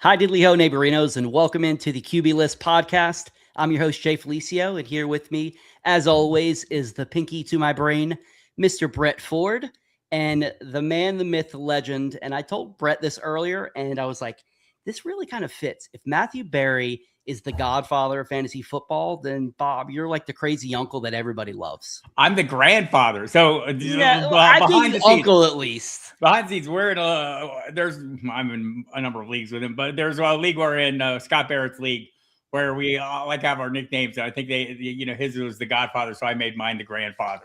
Hi, diddly ho, neighborinos, and welcome into the QBList podcast. I'm your host, Jay Felicio, and here with me, as always, is the pinky to my brain, Mr. Brett Ford, and the man, the myth, the legend. And I told Brett this earlier, and I was like, this really kind of fits. If Matthew Berry is the godfather of fantasy football, then Bob, you're like the crazy uncle that everybody loves. I'm the grandfather. So I behind think the scenes, uncle at least. behind the scenes, I'm in a number of leagues with him, but there's a league we're in, Scott Barrett's league, where we like have our nicknames. I think his was the Godfather, so I made mine the grandfather.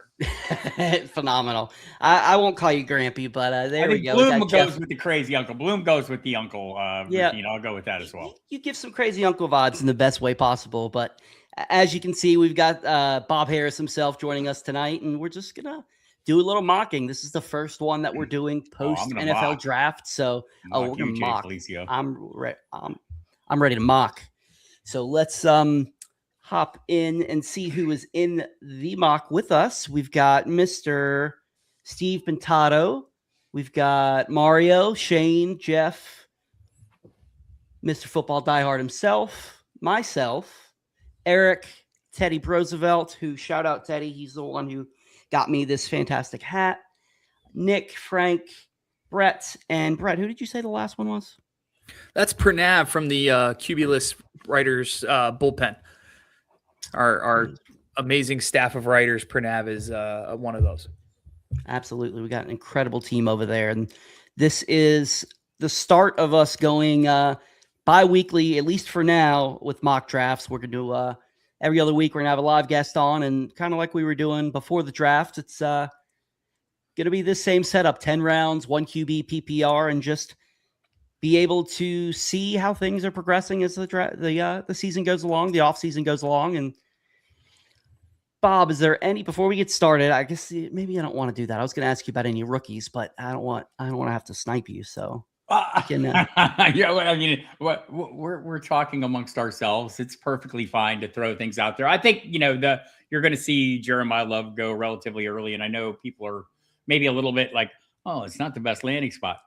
Phenomenal. I won't call you Grampy, but there we go. Bloom goes with the crazy uncle. Bloom goes with the uncle routine. I'll go with that as well. You give some crazy uncle vibes in the best way possible. But as you can see, we've got Bob Harris himself joining us tonight, and we're just going to do a little mocking. This is the first one that we're doing post NFL draft. So we're going to mock. Felicio. I'm ready to mock. So let's hop in and see who is in the mock with us. We've got Mr. Steve Pintado. We've got Mario, Shane, Jeff, Mr. Football Diehard himself, myself, Eric, Teddy Roosevelt, who shout out Teddy. He's the one who got me this fantastic hat. Nick, Frank, Brett, and Brett, who did you say the last one was? That's Pranav from the QBList writers bullpen. Our amazing staff of writers. Pranav is one of those. Absolutely. We got an incredible team over there. And this is the start of us going bi-weekly, at least for now, with mock drafts. We're going to do every other week. We're going to have a live guest on. And kind of like we were doing before the draft, it's going to be this same setup, 10 rounds, 1 QB PPR, and just be able to see how things are progressing as the season goes along, the off season goes along. And Bob, is there any, before we get started, I guess maybe I don't want to do that. I was going to ask you about any rookies, but I don't want to have to snipe you. So we're talking amongst ourselves. It's perfectly fine to throw things out there. I think, you're going to see Jeremiah Love go relatively early. And I know people are maybe a little bit like, oh, it's not the best landing spot.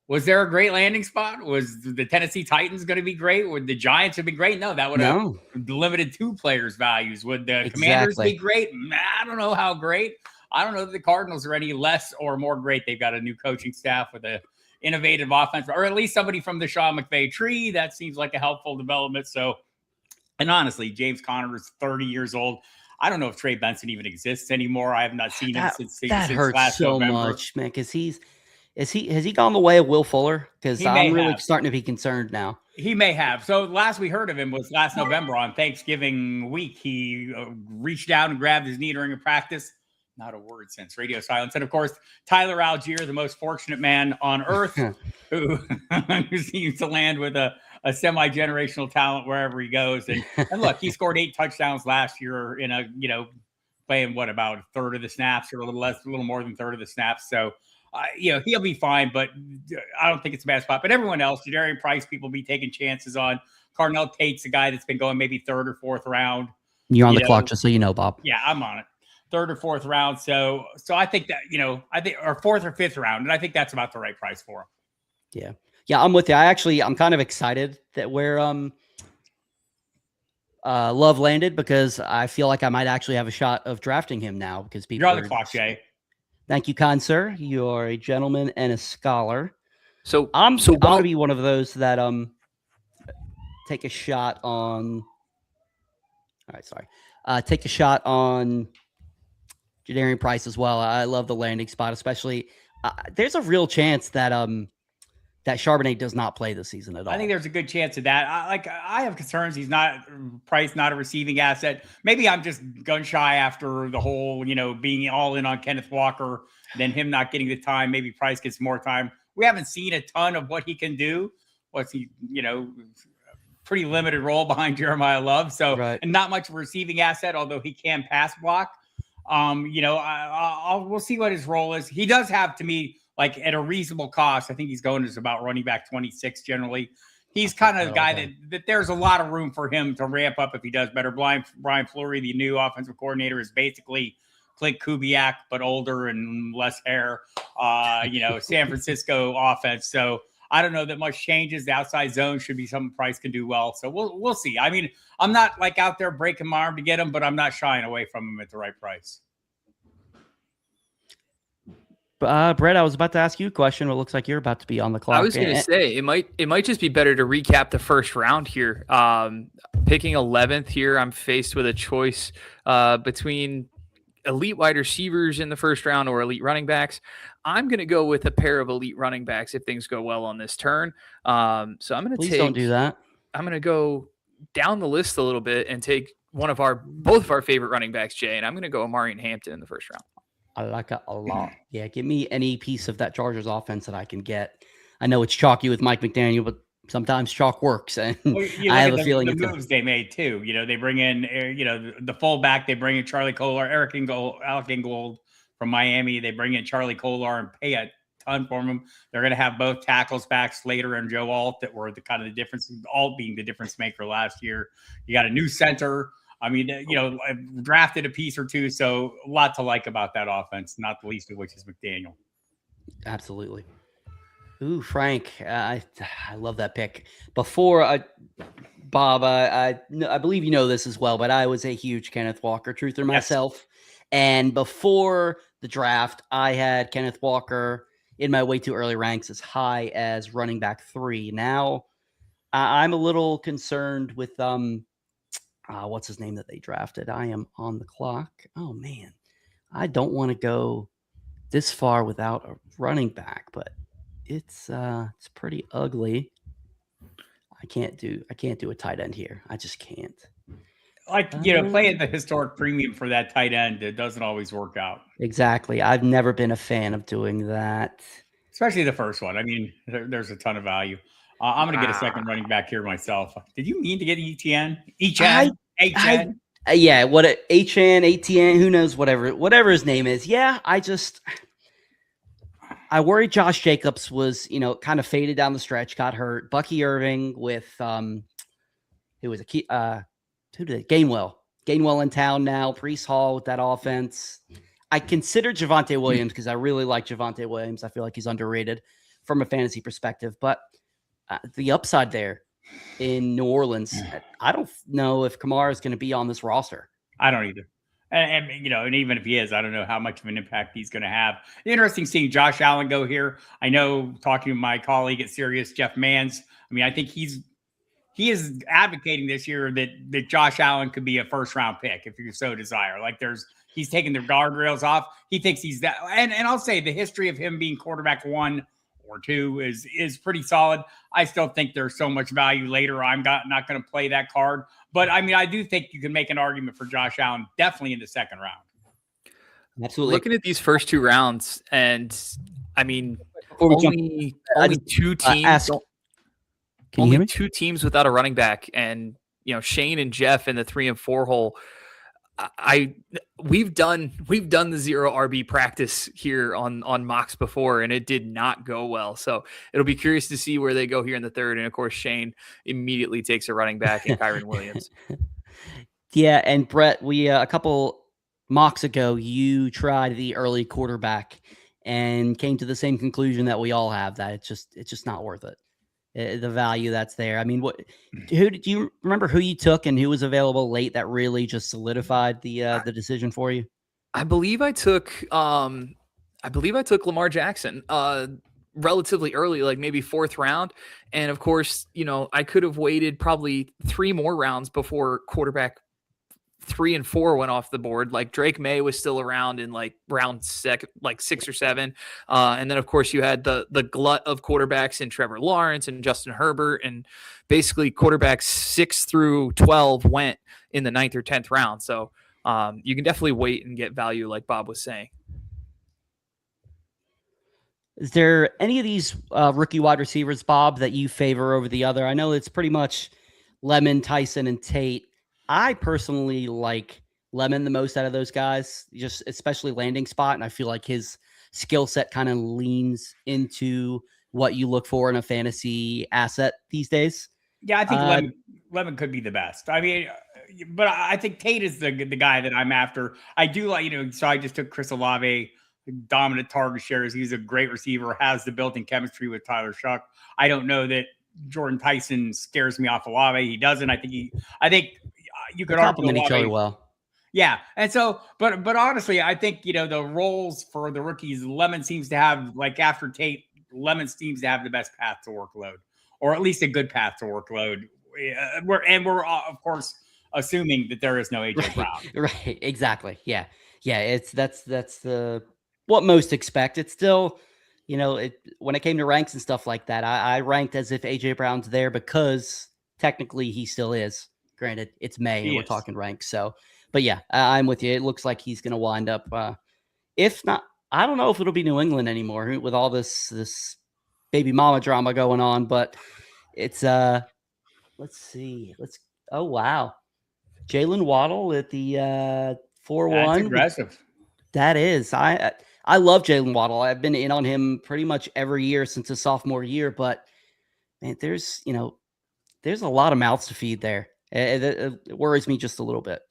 Was there a great landing spot? Was the Tennessee Titans going to be great? Would the Giants have been great? No, that would have limited 2 players' values. Would the Commanders be great? I don't know how great. I don't know that the Cardinals are any less or more great. They've got a new coaching staff with an innovative offense, or at least somebody from the Sean McVay tree. That seems like a helpful development. So, and honestly, James Conner is 30 years old. I don't know if Trey Benson even exists anymore. I have not seen him since hurts last so November. Much, man, because has he gone the way of Will Fuller? Because I'm really starting to be concerned now. He may have. So last we heard of him was last November on Thanksgiving week. He reached down and grabbed his knee during a practice. Not a word since radio silence. And of course, Tyler Algier, the most fortunate man on earth, who seems to land with a semi-generational talent wherever he goes. And look, he scored 8 touchdowns last year in playing about a third of the snaps, or a little more than a third of the snaps. So he'll be fine, but I don't think it's a bad spot. But everyone else, Jadarian Price, people be taking chances on. Cardinal Tate's a guy that's been going maybe 3rd or 4th round. You're on the clock, just so you know, Bob. Yeah, I'm on it. 3rd or 4th round. So I think that, or 4th or 5th round. And I think that's about the right price for him. Yeah, I'm with you. I'm kind of excited that where Love landed, because I feel like I might actually have a shot of drafting him now, because people You're on the clock, Jay. Thank you, kind sir. You're a gentleman and a scholar. So I'm going to be one of those that take a shot on. All right, sorry. Take a shot on Jadarian Price as well. I love the landing spot, especially. There's a real chance that that Charbonnet does not play this season at all. I think there's a good chance of that. I have concerns. He's not Price, not a receiving asset. Maybe I'm just gun shy after the whole, being all in on Kenneth Walker, then him not getting the time. Maybe Price gets more time. We haven't seen a ton of what he can do. What's he, pretty limited role behind Jeremiah Love. So, and not much of a receiving asset, although he can pass block. We'll see what his role is. He does have, to me, like at a reasonable cost. I think he's going as about running back 26 generally. He's kind of the guy that there's a lot of room for him to ramp up if he does better. Brian Fleury, the new offensive coordinator, is basically Clint Kubiak, but older and less hair, San Francisco offense. So I don't know that much changes. The outside zone should be something Price can do well. So we'll see. I mean, I'm not like out there breaking my arm to get him, but I'm not shying away from him at the right price. Brett, I was about to ask you a question. It looks like you're about to be on the clock. I was going to say it might just be better to recap the first round here. Picking 11th here, I'm faced with a choice between elite wide receivers in the first round or elite running backs. I'm going to go with a pair of elite running backs if things go well on this turn. So I'm going to don't do that. I'm going to go down the list a little bit and take both of our favorite running backs, Jay, and I'm going to go Amari and Hampton in the first round. I like it a lot. Yeah, give me any piece of that Chargers offense that I can get. I know it's chalky with Mike McDaniel, but sometimes chalk works. And I have a feeling the moves they made too. They bring in, the fullback. They bring in Charlie Kolar, Alec Ingold from Miami. They bring in Charlie Kolar and pay a ton for him. They're going to have both tackles back, Slater and Joe Alt, that were the kind of the difference. Alt being the difference maker last year. You got a new center. I mean, I've drafted a piece or two, so a lot to like about that offense, not the least of which is McDaniel. Absolutely. Ooh, Frank, I love that pick. Before, Bob, I believe you know this as well, but I was a huge Kenneth Walker truther myself. Yes. And before the draft, I had Kenneth Walker in my way too early ranks as high as running back 3. Now, I'm a little concerned with what's his name that they drafted? I am on the clock. Oh man, I don't want to go this far without a running back, but it's pretty ugly. I can't do a tight end here. I just can't. Playing the historic premium for that tight end, it doesn't always work out. Exactly. I've never been a fan of doing that. Especially the first one. I mean, there's a ton of value. I'm going to get a second running back here myself. Did you mean to get ETN? HN? Yeah, what HN, ATN, who knows, whatever his name is. Yeah, I worried Josh Jacobs was, kind of faded down the stretch, got hurt. Bucky Irving with who was Gainwell. Gainwell in town now, Breece Hall with that offense. I considered Javonte Williams because I really like Javonte Williams. I feel like he's underrated from a fantasy perspective, but the upside there in New Orleans, I don't know if Kamara is going to be on this roster. I don't either. And even if he is, I don't know how much of an impact he's going to have. Interesting seeing Josh Allen go here. I know, talking to my colleague at Sirius, Jeff Mans, I mean, I think he is advocating this year that Josh Allen could be a first-round pick if you so desire. Like he's taking the guardrails off. He thinks he's that. And I'll say the history of him being quarterback 1 or 2 is pretty solid. I still think there's so much value later. I'm not going to play that card. But, I mean, I do think you can make an argument for Josh Allen definitely in the second round. Absolutely. Looking at these first 2 rounds, and, I mean, only 2 teams. Only 2 teams without a running back, and Shane and Jeff in the 3 and 4 hole. We've done the 0 RB practice here on mocks before, and it did not go well. So it'll be curious to see where they go here in the 3rd. And of course, Shane immediately takes a running back in Kyren Williams. Yeah, and Brett, we a couple mocks ago, you tried the early quarterback and came to the same conclusion that we all have, that it's just not worth it. The value that's there. I mean, who did you remember who you took and who was available late that really just solidified the decision for you? I believe I took Lamar Jackson relatively early, like maybe 4th round. And of course, I could have waited probably 3 more rounds before quarterback 3 and 4 went off the board. Like Drake May was still around in like round 6 or 7. And then of course you had the glut of quarterbacks in Trevor Lawrence and Justin Herbert, and basically quarterbacks 6 through 12 went in the 9th or 10th round. So you can definitely wait and get value like Bob was saying. Is there any of these rookie wide receivers, Bob, that you favor over the other? I know it's pretty much Lemon, Tyson, and Tate. I personally like Lemon the most out of those guys, just especially landing spot. And I feel like his skill set kind of leans into what you look for in a fantasy asset these days. Yeah, I think Lemon could be the best. I mean, but I think Tate is the guy that I'm after. I do like, so I just took Chris Olave dominant target shares. He's a great receiver, has the built-in chemistry with Tyler Shuck. I don't know that Jordan Tyson scares me off Olave. He doesn't. I think you could complement argue each other Olave. well. Yeah. And so, but honestly, I think, the roles for the rookies, Lemon seems to have, like after Tate, Lemon seems to have the best path to workload, or at least a good path to workload. We're of course assuming that there is no AJ Brown. Right. Exactly. Yeah. Yeah. That's the what most expect. It's still, when it came to ranks and stuff like that, I ranked as if AJ Brown's there because technically he still is. Granted, it's May and we're talking ranks. So, but yeah, I'm with you. It looks like he's going to wind up. If not, I don't know if it'll be New England anymore with all this baby mama drama going on. But it's let's see. Oh wow, Jalen Waddle at the 4-1. That's aggressive. That is. I love Jalen Waddle. I've been in on him pretty much every year since his sophomore year. But man, there's a lot of mouths to feed there. It worries me just a little bit.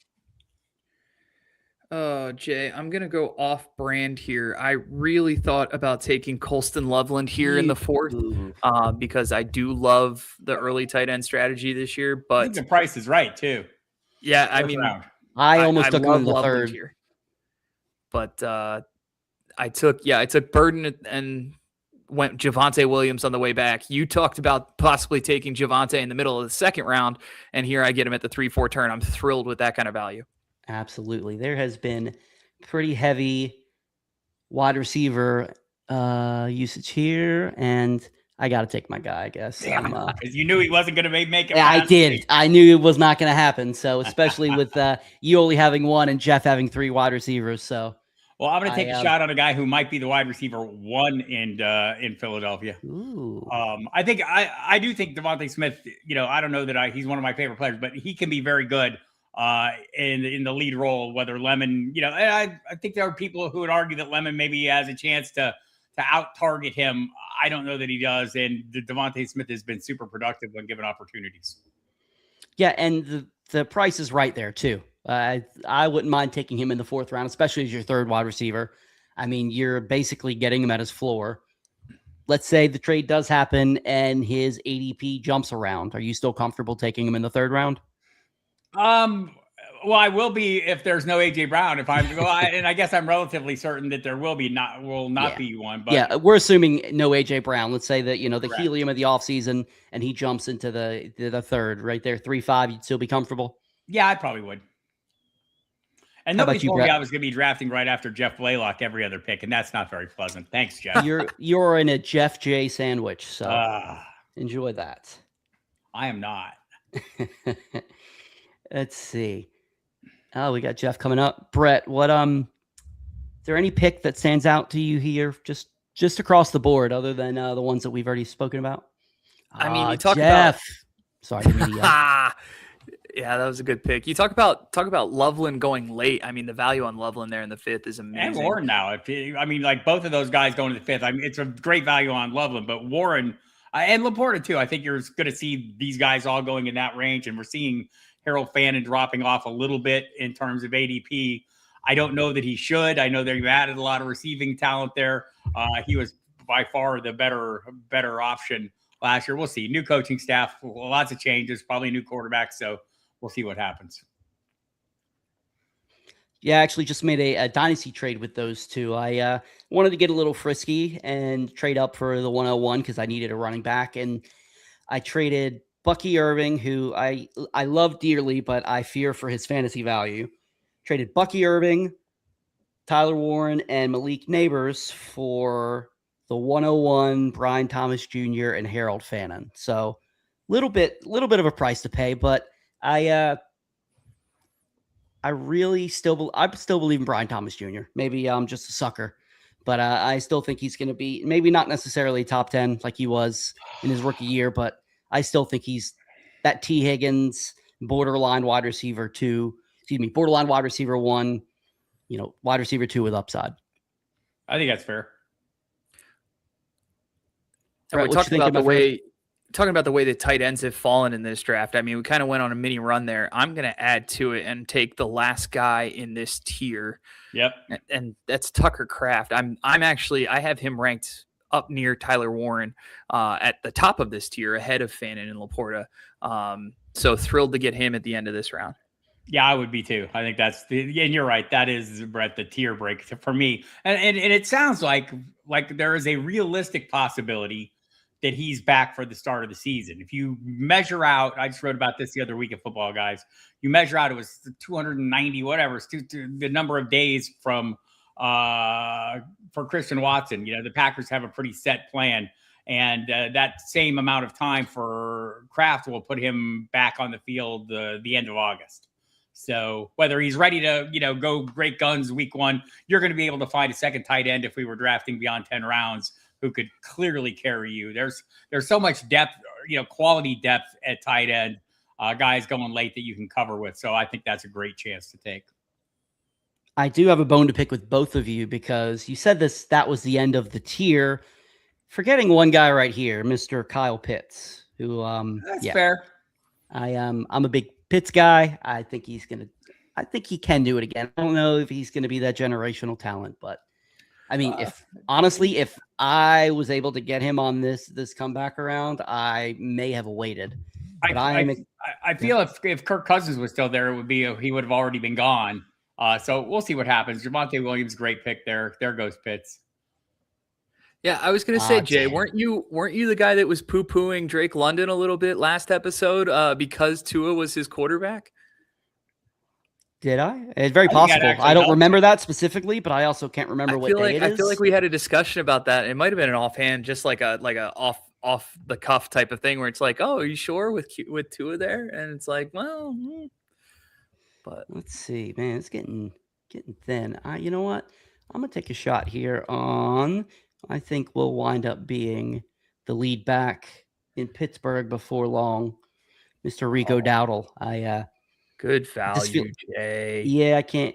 Jay, I'm going to go off brand here. I really thought about taking Colston Loveland here in the 4th because I do love the early tight end strategy this year. But I think the price is right, too. Yeah, I mean, I almost took him in the Loveland 3rd. Here. But I took Burden and went Javonte Williams on the way back. You talked about possibly taking Javonte in the middle of the 2nd round, and here I get him at the 3-4 turn. I'm thrilled with that kind of value. Absolutely. There has been pretty heavy wide receiver usage here, and I got to take my guy, I guess. Because you knew he wasn't going to make it. Yeah, I did. I knew it was not going to happen. So especially with you only having 1 and Jeff having 3 wide receivers. So, well, I'm going to take a shot on a guy who might be the wide receiver 1 in Philadelphia. Ooh. I think I do think Devontae Smith. I don't know that he's one of my favorite players, but he can be very good in the lead role. Whether Lemon, I think there are people who would argue that Lemon maybe has a chance to out target him. I don't know that he does, and Devontae Smith has been super productive when given opportunities. Yeah, and the price is right there too. I wouldn't mind taking him in the 4th round, especially as your 3rd wide receiver. I mean, you're basically getting him at his floor. Let's say the trade does happen and his ADP jumps around. Are you still comfortable taking him in the 3rd round? Well, I will be if there's no AJ Brown. If I'm and I guess I'm relatively certain that there will not be one. But yeah, we're assuming no AJ Brown. Let's say that the helium of the offseason and he jumps into the 3rd right there, 3-5. You'd still be comfortable? Yeah, I probably would. And nobody told me I was going to be drafting right after Jeff Blaylock every other pick, and that's not very pleasant. Thanks, Jeff. You're in a Jeff J sandwich, so enjoy that. I am not. Let's see. Oh, we got Jeff coming up. Brett, is there any pick that stands out to you here, just across the board, other than the ones that we've already spoken about? I mean, you talk Jeff. about. Sorry. Yeah, that was a good pick. You talk about Loveland going late. I mean, the value on Loveland there in the 5th is amazing. And Warren now. Like both of those guys going to the 5th. I mean, it's a great value on Loveland, but Warren and Laporta too. I think you're going to see these guys all going in that range, and we're seeing Harold Fannin dropping off a little bit in terms of ADP. I don't know that he should. I know they've added a lot of receiving talent there. He was by far the better option last year. We'll see. New coaching staff, lots of changes, probably a new quarterback. So we'll see what happens. Yeah, I actually just made a dynasty trade with those two. I wanted to get a little frisky and trade up for the 101 because I needed a running back. And I traded Bucky Irving, who I love dearly, but I fear for his fantasy value. Traded Bucky Irving, Tyler Warren, and Malik Neighbors for the 101, Brian Thomas Jr. and Harold Fannin. So little bit of a price to pay, but I still believe in Brian Thomas Jr. Maybe I'm just a sucker, but I still think he's going to be maybe not necessarily top 10 like he was in his rookie year, but I still think he's that T. Higgins borderline wide receiver 1, wide receiver 2 with upside. I think that's fair. And we talked about the way talking about the way the tight ends have fallen in this draft, I mean, we kind of went on a mini run there. I'm going to add to it and take the last guy in this tier. Yep. And that's Tucker Kraft. I have him ranked up near Tyler Warren at the top of this tier, ahead of Fannin and Laporta. So thrilled to get him at the end of this round. Yeah, I would be too. I think and you're right. That is, Brett, the tier break for me. And it sounds like there is a realistic possibility that he's back for the start of the season. If you measure out, I just wrote about this the other week at Football Guys. You measure out, it was 290, whatever, the number of days from for Christian Watson. You know, the Packers have a pretty set plan. And that same amount of time for Kraft will put him back on the field the end of August. So whether he's ready to, go great guns week 1, you're going to be able to find a second tight end if we were drafting beyond 10 rounds who could clearly carry you. There's so much depth, quality depth at tight end, guys going late that you can cover with. So I think that's a great chance to take. I do have a bone to pick with both of you because you said that was the end of the tier. Forgetting one guy right here, Mr. Kyle Pitts, who that's fair. I'm a big Pitts guy. I think he can do it again. I don't know if he's going to be that generational talent, but I mean, if I was able to get him on this comeback around, I may have waited. But I feel if Kirk Cousins was still there, he would have already been gone. So we'll see what happens. Javonte Williams, great pick there. There goes Pitts. Yeah, I was going to say, Jay, weren't you the guy that was poo-pooing Drake London a little bit last episode because Tua was his quarterback? Did I? It's very possible. I don't remember that specifically, but I also can't remember what day it is. I feel like we had a discussion about that. It might have been an offhand, just like a off the cuff type of thing where it's like, oh, are you sure with Tua there? And it's like, well, but let's see, man, it's getting thin. You know what? I'm gonna take a shot here on. I think we'll wind up being the lead back in Pittsburgh before long, Mr. Rico Dowdle. Good value, Jay. Yeah, I can't.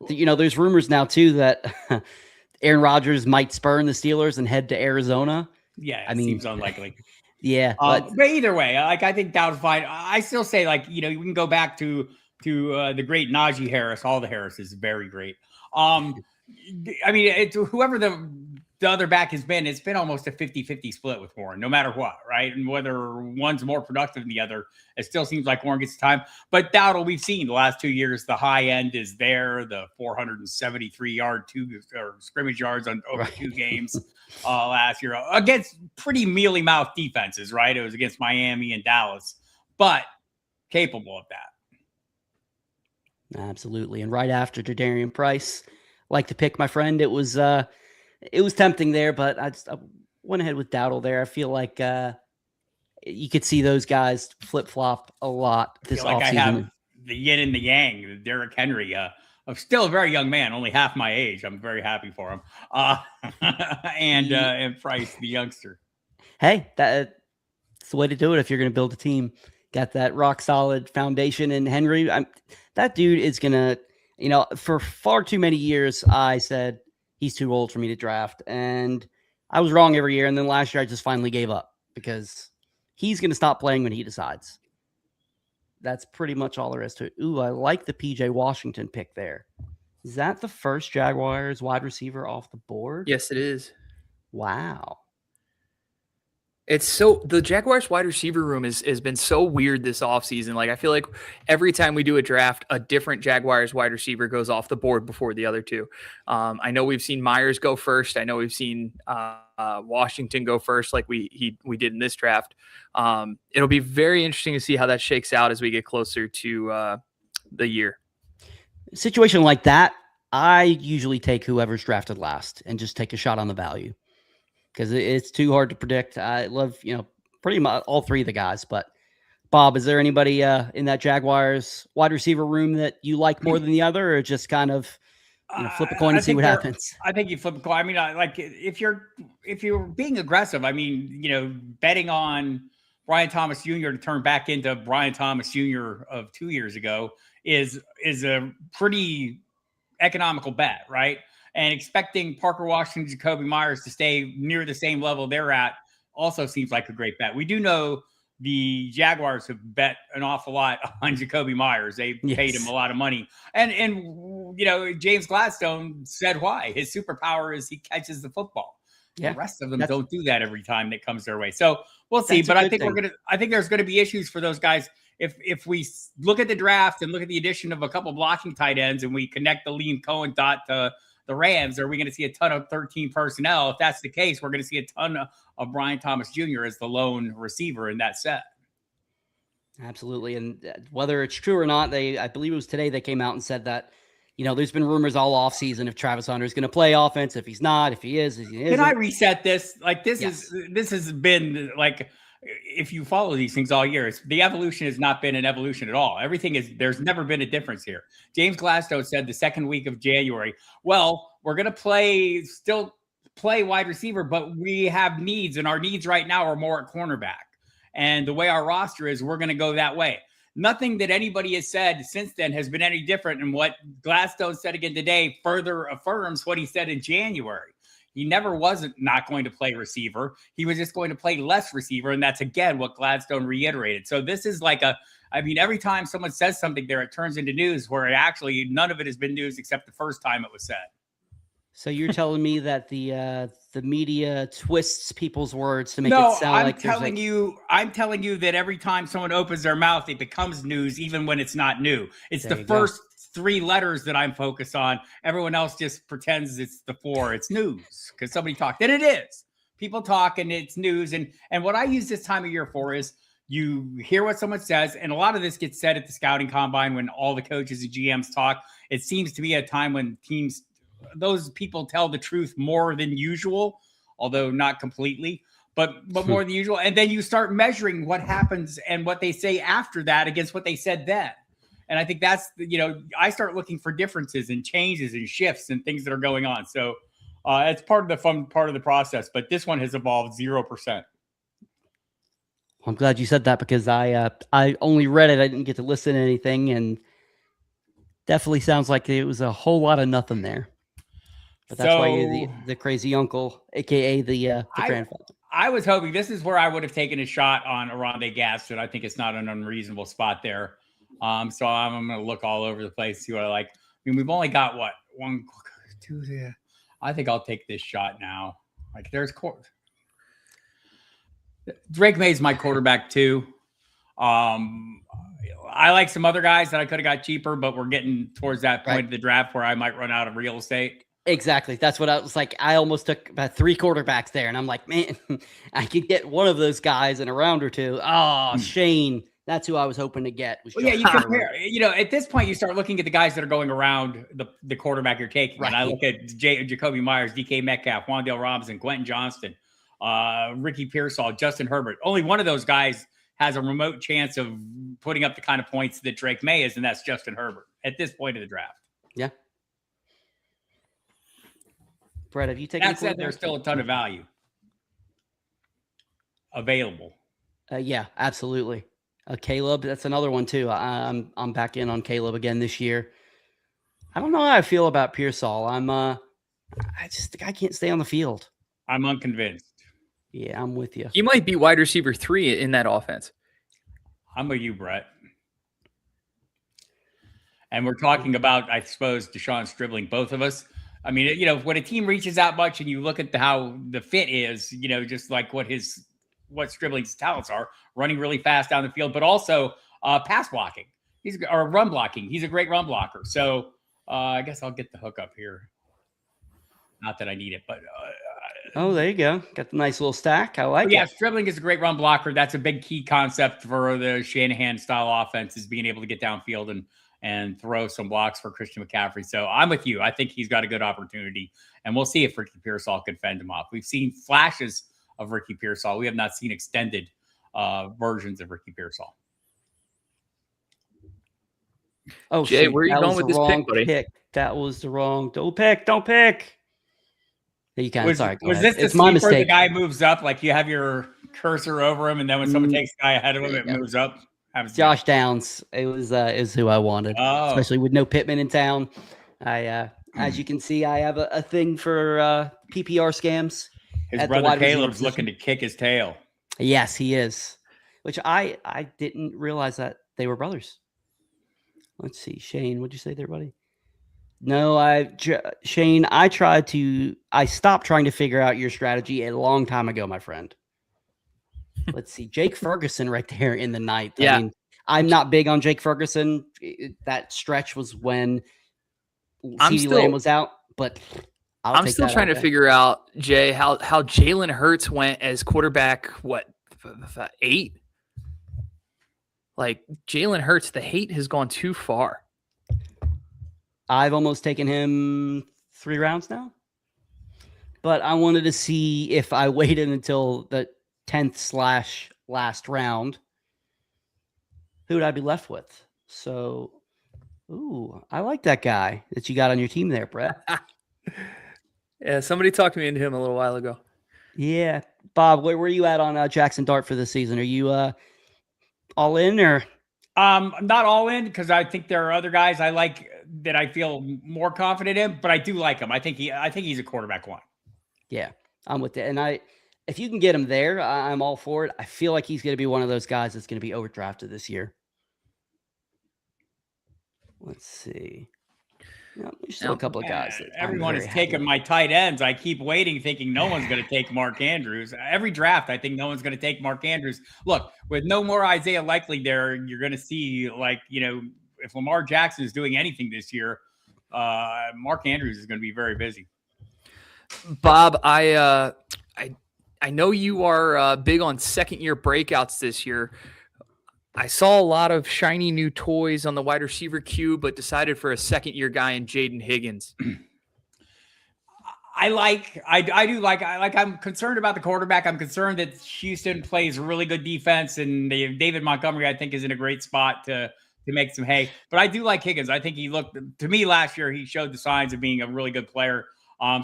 There's rumors now too that Aaron Rodgers might spurn the Steelers and head to Arizona. Yeah, it seems unlikely. Yeah, but either way, I think Dowdle's fine. I still say, we can go back to the great Najee Harris. All the Harris is very great. I mean, whoever the other back has been, it's been almost a 50-50 split with Warren, no matter what, right? And whether one's more productive than the other, it still seems like Warren gets time. But Dowdle, we've seen the last 2 years, the high end is there, the 473-yard scrimmage yards on over 2 games last year against pretty mealy-mouthed defenses, right? It was against Miami and Dallas, but capable of that. Absolutely. And right after Jadarian Price, like to pick my friend, it was tempting there, but I went ahead with Dowdle there. I feel like you could see those guys flip-flop a lot this offseason. I have the yin and the yang. Derrick Henry, I'm still a very young man, only half my age. I'm very happy for him. And Price, the youngster. Hey, that's the way to do it if you're going to build a team. Got that rock-solid foundation in Henry. That dude is going to, for far too many years, I said, he's too old for me to draft. And I was wrong every year. And then last year, I just finally gave up because he's going to stop playing when he decides. That's pretty much all there is to it. Ooh, I like the PJ Washington pick there. Is that the first Jaguars wide receiver off the board? Yes, it is. Wow. It's the Jaguars wide receiver room has been so weird this offseason. Like, I feel like every time we do a draft, a different Jaguars wide receiver goes off the board before the other two. I know we've seen Myers go first. I know we've seen Washington go first, like we did in this draft. It'll be very interesting to see how that shakes out as we get closer to the year. A situation like that, I usually take whoever's drafted last and just take a shot on the value. Because it's too hard to predict. I love, pretty much all three of the guys. But, Bob, is there anybody in that Jaguars wide receiver room that you like more than the other, or just kind of flip a coin and see what happens? I think you flip a coin. I mean, if you're being aggressive, I mean, betting on Brian Thomas Jr. to turn back into Brian Thomas Jr. of 2 years ago is a pretty economical bet, right? And expecting Parker Washington, Jacoby Myers to stay near the same level they're at also seems like a great bet. We do know the Jaguars have bet an awful lot on Jacoby Myers. They paid him a lot of money. And James Gladstone said why. His superpower is he catches the football. Yeah. The rest of them don't do that every time that comes their way. So we'll see. But I think there's going to be issues for those guys. If we look at the draft and look at the addition of a couple blocking tight ends and we connect the Liam Cohen dot to the Rams, are we going to see a ton of 13 personnel? If that's the case, we're going to see a ton of Brian Thomas Jr. as the lone receiver in that set. Absolutely. And whether it's true or not, I believe it was today they came out and said that, there's been rumors all off season if Travis Hunter is going to play offense, if he's not, if he is, if he isn't. Can I reset this? Like this has been like, if you follow these things all year, the evolution has not been an evolution at all. There's never been a difference here. James Gladstone said the second week of January, well, we're going to still play wide receiver, but we have needs, and our needs right now are more at cornerback. And the way our roster is, we're going to go that way. Nothing that anybody has said since then has been any different. And what Gladstone said again today further affirms what he said in January. He never wasn't not going to play receiver. He was just going to play less receiver. And that's, again, what Gladstone reiterated. So this is like every time someone says something there, it turns into news where none of it has been news except the first time it was said. So you're telling me that the media twists people's words to make it sound like I'm telling you that every time someone opens their mouth, it becomes news, even when it's not new. It's the first 3 letters that I'm focused on. Everyone else just pretends it's the 4. It's news because somebody talked. And it is. People talk and it's news. And what I use this time of year for is you hear what someone says. And a lot of this gets said at the scouting combine when all the coaches and GMs talk. It seems to be a time when those people tell the truth more than usual, although not completely, but more than usual. And then you start measuring what happens and what they say after that against what they said then. And I think that's, I start looking for differences and changes and shifts and things that are going on. So it's part of the fun part of the process, but this one has evolved 0%. I'm glad you said that because I only read it. I didn't get to listen to anything, and definitely sounds like it was a whole lot of nothing there. But that's why you're the crazy uncle, aka the grandfather. I was hoping this is where I would have taken a shot on Oronde Gaston. I think it's not an unreasonable spot there. So I'm going to look all over the place, see what I like. I mean, we've only got 1, 2, 3. I think I'll take this shot now. Like there's Drake May's my quarterback too. I like some other guys that I could have got cheaper, but we're getting towards that point of the draft where I might run out of real estate. Exactly. That's what I was like. I almost took about 3 quarterbacks there, and I'm like, man, I could get one of those guys in a round or two. Oh, Shane. That's who I was hoping to get. You compare. At this point, you start looking at the guys that are going around the quarterback you're taking. Right. And I look at Jacoby Myers, DK Metcalf, Wan'Dale Robinson, Quentin Johnston, Ricky Pearsall, Justin Herbert. Only one of those guys has a remote chance of putting up the kind of points that Drake May is, and that's Justin Herbert at this point of the draft. Yeah. Brett, have you taken? That said, there's still a ton of value available. Yeah, absolutely. Caleb, that's another one too. I'm back in on Caleb again this year. I don't know how I feel about Pearsall. The guy can't stay on the field. I'm unconvinced. Yeah, I'm with you. He might be wide receiver 3 in that offense. I'm with you, Brett. And we're talking about, I suppose, Deshaun Stribling, both of us. I mean, when a team reaches that much and you look at how the fit is, just like what Stribling's talents are, running really fast down the field, but also pass blocking. Or run blocking. He's a great run blocker. So I guess I'll get the hook up here. Not that I need it, but oh, there you go. Got the nice little stack. I like it. Yeah, Stribling is a great run blocker. That's a big key concept for the Shanahan style offense, is being able to get downfield and throw some blocks for Christian McCaffrey. So I'm with you. I think he's got a good opportunity, and we'll see if Ricky Pearsall can fend him off. We've seen flashes of Ricky Pearsall. We have not seen extended versions of Ricky Pearsall. Oh, Jay, where are you going with this pick, buddy? That was the wrong. Don't pick. You can. Sorry. Was this the my mistake where the mistake. guy moves up? Like you have your cursor over him, and then when someone takes the guy ahead of him, it moves up. Josh Downs. It was who I wanted, especially with no Pittman in town. As you can see, I have a thing for PPR scams. His at the brother wide receiver Caleb's position. looking to kick his tail. Yes, he is. Which I didn't realize that they were brothers. Let's see, Shane, what'd you say there, buddy? No, Shane, I stopped trying to figure out your strategy a long time ago, my friend. Let's see, Jake Ferguson right there in the ninth. Yeah. I mean, I'm not big on Jake Ferguson. That stretch was when CeeDee Lamb was out, but I'm still trying to figure out, Jay, how Jalen Hurts went as quarterback, 8? Like, Jalen Hurts, the hate has gone too far. I've almost taken him 3 rounds now. But I wanted to see if I waited until the 10th/last round, who would I be left with? So, I like that guy that you got on your team there, Brett. Yeah, somebody talked me into him a little while ago. Yeah. Bob, where were you at on Jackson Dart for this season? Are you all in or? Not all in, because I think there are other guys I like that I feel more confident in, but I do like him. I think he's a quarterback 1. Yeah, I'm with it. And if you can get him there, I'm all for it. I feel like he's going to be one of those guys that's going to be overdrafted this year. Let's see. No, there's still a couple of guys. Everyone is taking my tight ends. I keep waiting, thinking no one's going to take Mark Andrews. Every draft, I think no one's going to take Mark Andrews. Look, with no more Isaiah Likely there, you're going to see, like, if Lamar Jackson is doing anything this year, Mark Andrews is going to be very busy. Bob, I know you are big on second-year breakouts this year. I saw a lot of shiny new toys on the wide receiver queue, but decided for a second-year guy in Jaden Higgins. I'm concerned about the quarterback. I'm concerned that Houston plays really good defense, and David Montgomery, I think, is in a great spot to make some hay. But I do like Higgins. I think to me last year, he showed the signs of being a really good player.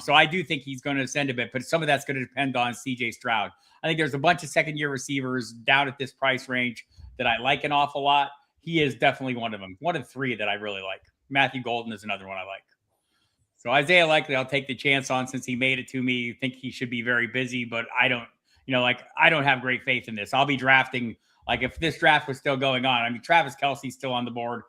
So I do think he's going to ascend a bit, but some of that's going to depend on CJ Stroud. I think there's a bunch of second-year receivers down at this price range that I like an awful lot. He is definitely one of them. One of 3 that I really like. Matthew Golden is another one I like. So Isaiah Likely, I'll take the chance on since he made it to me. I think he should be very busy, but I don't have great faith in this. I'll be drafting, like, if this draft was still going on. I mean, Travis Kelce's still on the board.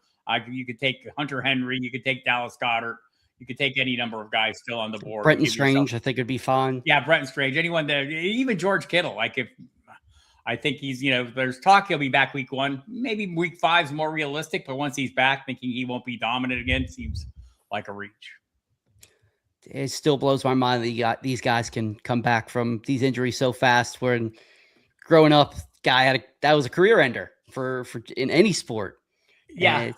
You could take Hunter Henry. You could take Dallas Goedert. You could take any number of guys still on the board. Brenton Strange, I think, would be fine. Yeah, Brenton Strange. Anyone there, even George Kittle. Like, if I think he's, there's talk he'll be back week 1. Maybe week 5 is more realistic, but once he's back, thinking he won't be dominant again seems like a reach. It still blows my mind that these guys can come back from these injuries so fast. When growing up, that was a career ender for in any sport. Yeah.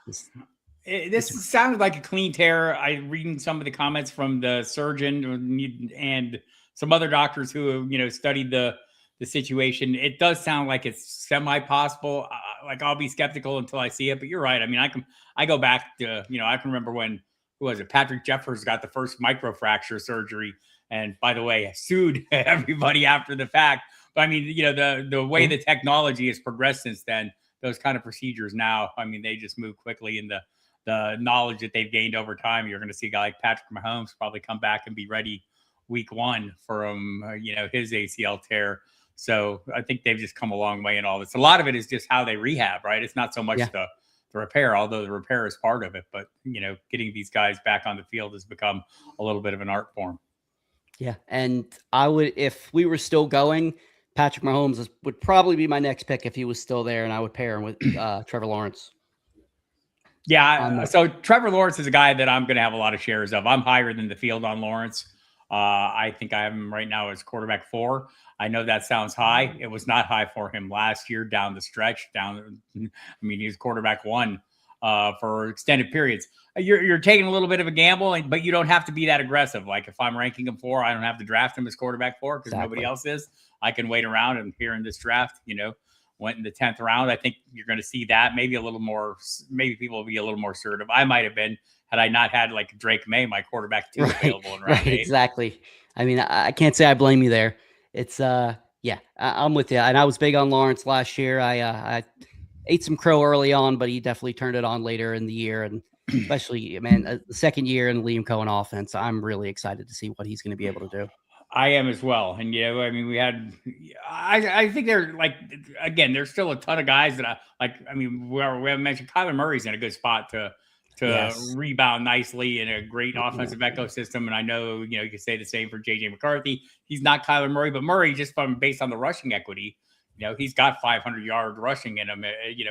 This sounded like a clean tear. I reading some of the comments from the surgeon and some other doctors who have, studied the situation. It does sound like it's semi-possible. Like, I'll be skeptical until I see it, but you're right. I mean, I go back to, I can remember when, who was it? Patrick Jeffers got the first microfracture surgery. And by the way, sued everybody after the fact. But I mean, the way the technology has progressed since then, those kind of procedures now, I mean, they just move quickly, and the knowledge that they've gained over time, you're going to see a guy like Patrick Mahomes probably come back and be ready week 1 from, his ACL tear. So I think they've just come a long way in all this. A lot of it is just how they rehab, right? It's not so much the repair, although the repair is part of it. But, getting these guys back on the field has become a little bit of an art form. Yeah. And if we were still going, Patrick Mahomes would probably be my next pick if he was still there, and I would pair him with Trevor Lawrence. Yeah. So Trevor Lawrence is a guy that I'm going to have a lot of shares of. I'm higher than the field on Lawrence. I think I have him right now as quarterback 4. I know that sounds high. It was not high for him last year down the stretch. He was quarterback 1 for extended periods. You're taking a little bit of a gamble, but you don't have to be that aggressive. Like, if I'm ranking him 4, I don't have to draft him as quarterback 4 because nobody else is. I can wait around, and here in this draft, went in the 10th round. I think you're going to see that maybe a little more. Maybe people will be a little more assertive. I might have been had I not had like Drake May, my quarterback 2, available in round 8. Exactly. I mean, I can't say I blame you there. It's I'm with you. And I was big on Lawrence last year. I ate some crow early on, but he definitely turned it on later in the year, and especially the second year in the Liam Cohen offense. I'm really excited to see what he's going to be able to do. I am as well. And, I mean, I think they're like, again, there's still a ton of guys that I like. I mean, we haven't mentioned Kyler Murray's in a good spot to Yes. rebound nicely in a great offensive Yeah. ecosystem. And I know, you could say the same for JJ McCarthy. He's not Kyler Murray, but Murray, just based on the rushing equity, he's got 500-yard rushing in him.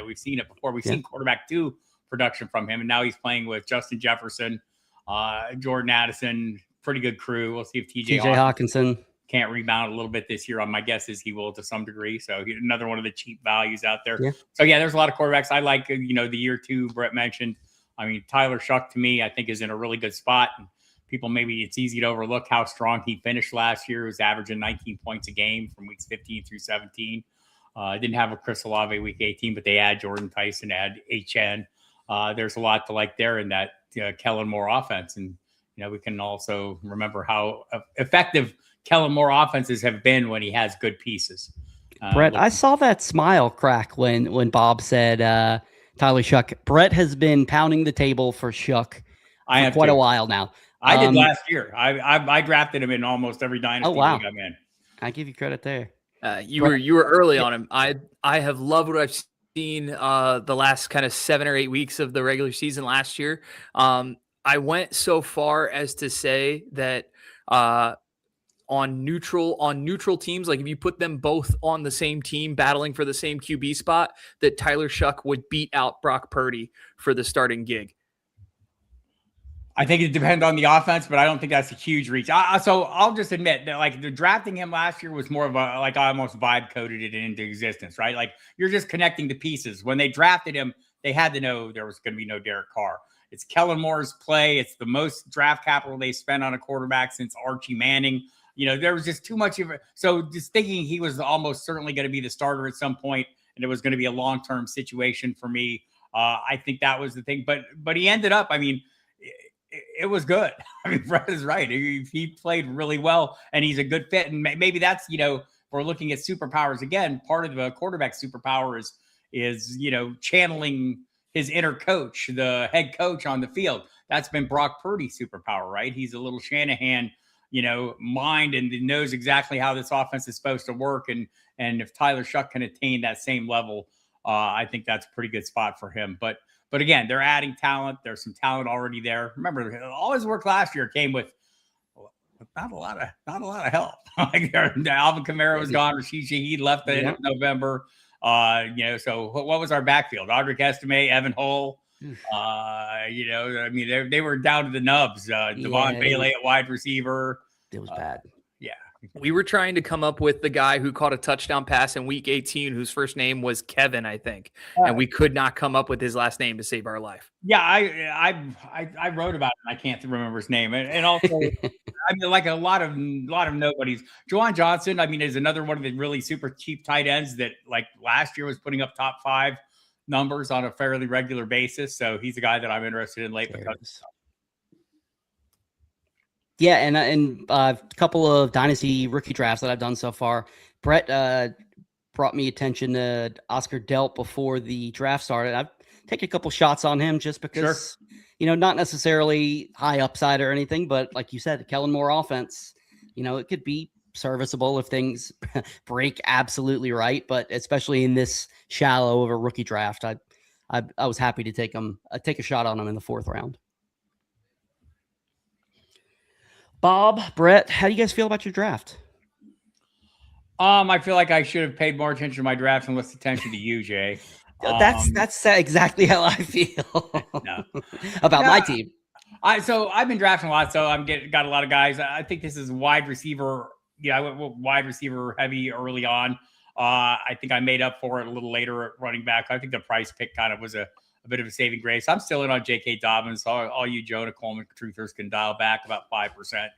We've seen it before. We've seen quarterback 2 production from him. And now he's playing with Justin Jefferson, Jordan Addison, pretty good crew. We'll see if TJ Hawkinson can't rebound a little bit this year. My guess is he will to some degree. So another one of the cheap values out there. Yeah. So there's a lot of quarterbacks. I like, the year 2 Brett mentioned. I mean, Tyler Shuck to me, I think is in a really good spot. And people, maybe it's easy to overlook how strong he finished last year. He was averaging 19 points a game from weeks 15 through 17. Didn't have a Chris Olave week 18, but they add Jordan Tyson, add HN. There's a lot to like there in that Kellen Moore offense. And, we can also remember how effective Kellen Moore offenses have been when he has good pieces. Brett, I saw that smile crack when Bob said Tyler Shuck. Brett has been pounding the table for Shuck for quite a while now. I did last year. I drafted him in almost every dynasty league I'm in. I give you credit there. You were early on him. I have loved what I've seen the last kind of 7 or 8 weeks of the regular season last year. I went so far as to say that on neutral teams, like if you put them both on the same team battling for the same QB spot, that Tyler Shuck would beat out Brock Purdy for the starting gig. I think it depends on the offense, but I don't think that's a huge reach. So I'll just admit that like the drafting him last year was more of a, like I almost vibe coded it into existence, right? Like you're just connecting the pieces. When they drafted him, they had to know there was going to be no Derek Carr. It's Kellen Moore's play. It's the most draft capital they spent on a quarterback since Archie Manning. There was just too much of it. So just thinking he was almost certainly going to be the starter at some point, and it was going to be a long-term situation for me. I think that was the thing. But he ended up, I mean, it was good. I mean, Brett is right. He played really well, and he's a good fit. And maybe that's, we're looking at superpowers again. Part of the quarterback superpower is channeling his inner coach, the head coach on the field. That's been Brock Purdy's superpower, right? He's a little Shanahan, mind and knows exactly how this offense is supposed to work. And if Tyler Shuck can attain that same level, I think that's a pretty good spot for him. But again, they're adding talent. There's some talent already there. Remember, all his work last year came with not a lot of help. Like Alvin Kamara was gone. Rashid Shaheed left the end of November. So what was our backfield? Audric Estime, Evan Hull. I mean, they were down to the nubs. Devon Bailey at wide receiver. It was bad. Yeah. We were trying to come up with the guy who caught a touchdown pass in week 18, whose first name was Kevin, I think. And we could not come up with his last name to save our life. Yeah, I wrote about it. I can't remember his name. And also, I mean, like a lot of nobodies. Juwan Johnson, I mean, is another one of the really super cheap tight ends that like last year was putting up top 5 numbers on a fairly regular basis. So he's a guy that I'm interested in late because. Yeah, and a couple of dynasty rookie drafts that I've done so far. Brett brought me attention to Oscar Delp before the draft started. I've taken a couple shots on him just because, not necessarily high upside or anything, but like you said, the Kellen Moore offense, it could be serviceable if things break absolutely right. But especially in this shallow of a rookie draft, I was happy to take a shot on him in the 4th round. Bob, Brett, how do you guys feel about your draft? I feel like I should have paid more attention to my draft and less attention to you, Jay. That's exactly how I feel about my team. So I've been drafting a lot, so got a lot of guys. I think this is wide receiver. I went wide receiver heavy early on. I think I made up for it a little later at running back. I think the price pick kind of was a bit of a saving grace. I'm still in on J.K. Dobbins. All you Jonah Coleman truthers can dial back about 5%.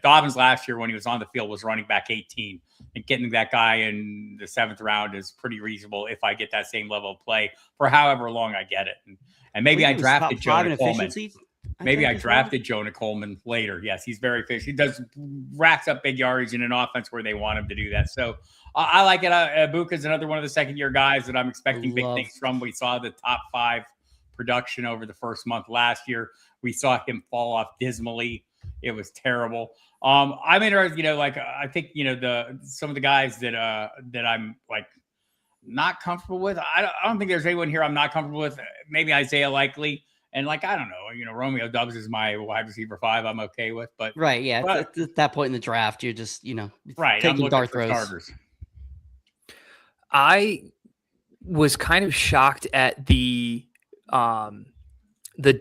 Dobbins last year when he was on the field was running back 18. And getting that guy in the 7th round is pretty reasonable if I get that same level of play for however long I get it. And maybe I drafted Jonah Coleman. Maybe I drafted Jonah Coleman later. Yes, he's very efficient. He racks up big yardage in an offense where they want him to do that. So I like it. Ibuka's another one of the second-year guys that I'm expecting big things from. We saw the top 5 production over the first month last year. We saw him fall off dismally It was terrible. I'm interested, like I think, some of the guys that I'm like not comfortable with. I don't think there's anyone here I'm not comfortable with. Maybe Isaiah Likely. And like, I don't know, Romeo Dubs is my wide receiver 5. I'm okay with, but Right. Yeah. At that point in the draft, you're just, right. I'm taking looking dart for throws. starters. I was kind of shocked at the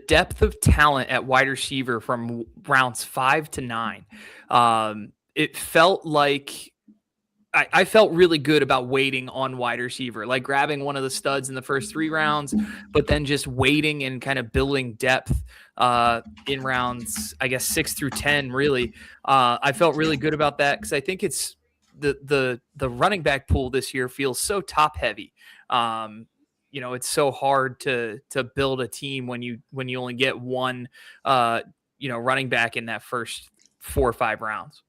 depth of talent at wide receiver from rounds 5 to 9. It felt like I felt really good about waiting on wide receiver, like grabbing one of the studs in the first 3 rounds, but then just waiting and kind of building depth in rounds, I guess 6 through 10. Really, I felt really good about that because I think it's the running back pool this year feels so top heavy. It's so hard to build a team when you only get one running back in that first 4 or 5 rounds.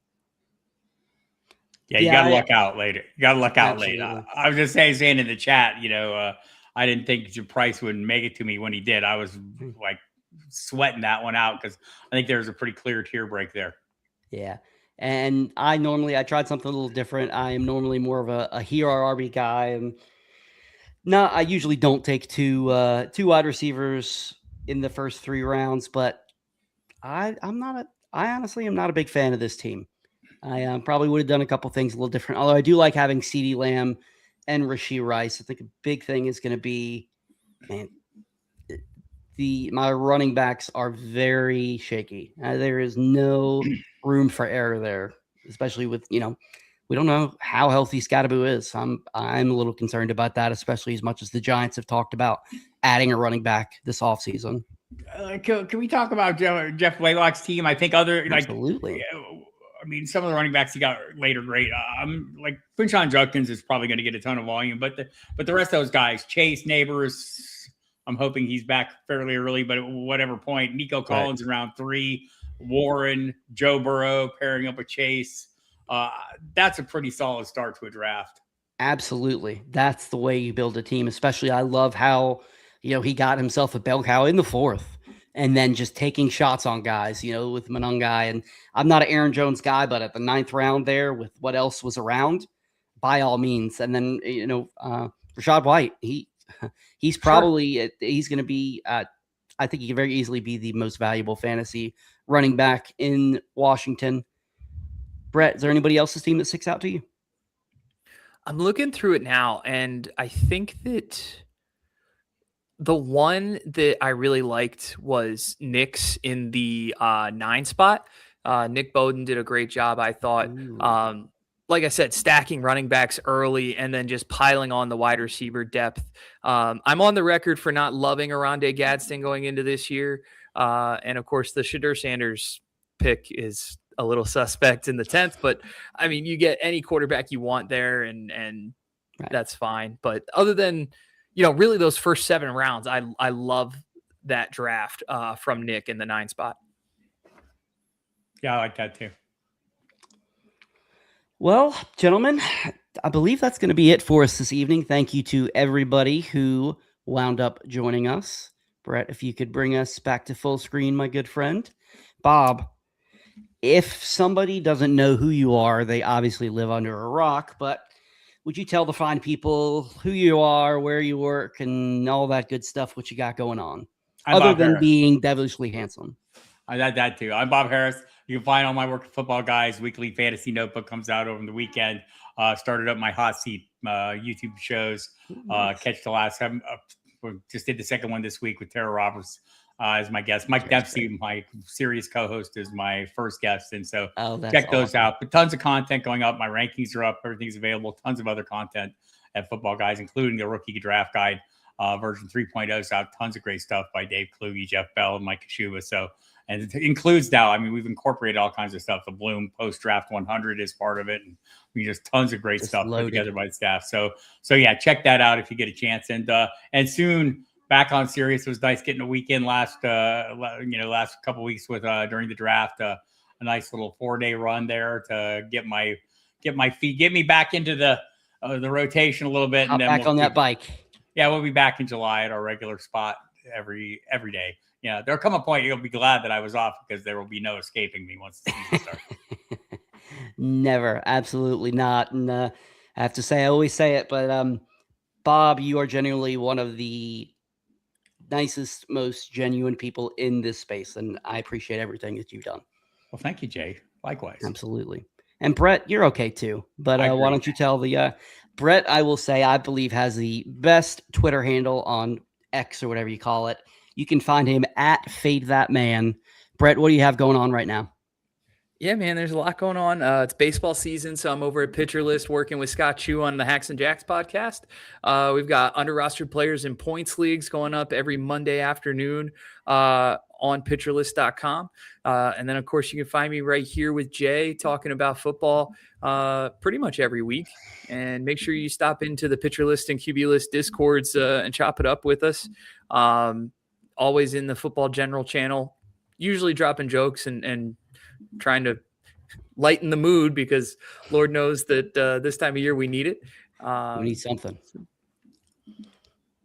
Yeah, you got to luck out later. You got to luck out Absolutely. later. I was just saying in the chat, I didn't think Price would make it to me when he did. I was like sweating that one out because I think there's a pretty clear tier break there. Yeah. And I tried something a little different. I am normally more of a hero RB guy. And I usually don't take two wide receivers in the first 3 rounds, but I honestly am not a big fan of this team. I probably would have done a couple things a little different. Although I do like having CeeDee Lamb and Rashee Rice. I think a big thing is going to be, man, my running backs are very shaky. There is no room for error there, especially with, we don't know how healthy Scatterboo is. I'm a little concerned about that, especially as much as the Giants have talked about adding a running back this offseason. Can we talk about Jeff Blaylock's team? I think Absolutely. Some of the running backs he got later great. I'm like Quinshon Judkins is probably going to get a ton of volume, but the rest of those guys, Chase, Neighbors, I'm hoping he's back fairly early, but at whatever point, Nico Collins in round 3, Warren, Joe Burrow pairing up with Chase. That's a pretty solid start to a draft. Absolutely. That's the way you build a team. Especially, I love how, he got himself a bell cow in the 4th and then just taking shots on guys, with Monangai. And I'm not an Aaron Jones guy, but at the 9th round there with what else was around, by all means. And then, Rachaad White, he's probably, he's going to be, I think he can very easily be the most valuable fantasy running back in Washington. Brett, is there anybody else's team that sticks out to you? I'm looking through it now, and I think that the one that I really liked was Nick's in the 9 spot. Nick Bowden did a great job, I thought. Like I said, stacking running backs early and then just piling on the wide receiver depth. I'm on the record for not loving Oronde Gadsden going into this year. And, of course, the Shadur Sanders pick is a little suspect in the 10th. But, I mean, you get any quarterback you want there, and right, that's fine. But other than, really those first 7 rounds, I love that draft from Nick in the 9 spot. Yeah, I like that too. Well, gentlemen, I believe that's going to be it for us this evening. Thank you to everybody who wound up joining us. Brett, if you could bring us back to full screen, my good friend. Bob, if somebody doesn't know who you are, they obviously live under a rock, but would you tell the fine people who you are, where you work, and all that good stuff, what you got going on, other than being devilishly handsome? I got that too. I'm Bob Harris. You can find all my work at Football Guys. Weekly fantasy notebook comes out over the weekend. Started up my hot seat YouTube shows. Nice. Catch the last. Just did the second one this week with Tara Roberts as my guest. Mike Dempsey, my Sirius co-host, is my first guest, and so check those out. But tons of content going up. My rankings are up. Everything's available. Tons of other content at Football Guys, including the rookie draft guide version 3.0. So tons of great stuff by Dave Kluge, Jeff Bell, and Mike Kashuba. So. And it includes now, we've incorporated all kinds of stuff. The Bloom post-draft 100 is part of it. And just tons of great stuff put together by the staff. So yeah, check that out if you get a chance. And soon back on Sirius. It was nice getting a weekend last couple of weeks with during the draft. A nice little 4-day run there to get me back into the rotation a little bit. And then back on that bike. Yeah, we'll be back in July at our regular spot every day. Yeah, there'll come a point you'll be glad that I was off because there will be no escaping me once the season starts. Never, absolutely not. And I have to say, I always say it, but Bob, you are genuinely one of the nicest, most genuine people in this space, and I appreciate everything that you've done. Well, thank you, Jay. Likewise. Absolutely. And Brett, you're okay too. But I why agree. don't you tell the Brett? I will say, I believe has the best Twitter handle on X or whatever you call it. You can find him at Fade That Man. Brett, what do you have going on right now? Yeah, man, there's a lot going on. It's baseball season, so I'm over at Pitcher List working with Scott Chu on the Hacks and Jacks podcast. We've got under-rostered players in points leagues going up every Monday afternoon on pitcherlist.com. And then, of course, you can find me right here with Jay talking about football pretty much every week. And make sure you stop into the Pitcher List and QBList Discords and chop it up with us. Always in the Football General channel, usually dropping jokes and trying to lighten the mood because Lord knows that this time of year we need it. We need something.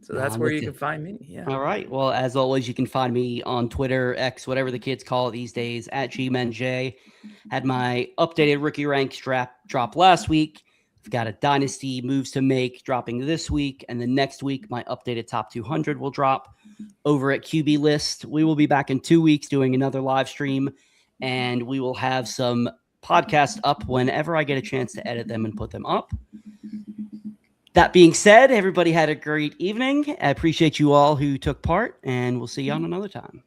So that's where you can find me. Yeah. All right. Well, as always, you can find me on Twitter, X, whatever the kids call it these days, at GMenJ. Had my updated rookie ranks drop last week. I've got a dynasty moves to make dropping this week. And then next week, my updated top 200 will drop over at QBList. We will be back in 2 weeks doing another live stream. And we will have some podcasts up whenever I get a chance to edit them and put them up. That being said, everybody had a great evening. I appreciate you all who took part, and we'll see you on another time.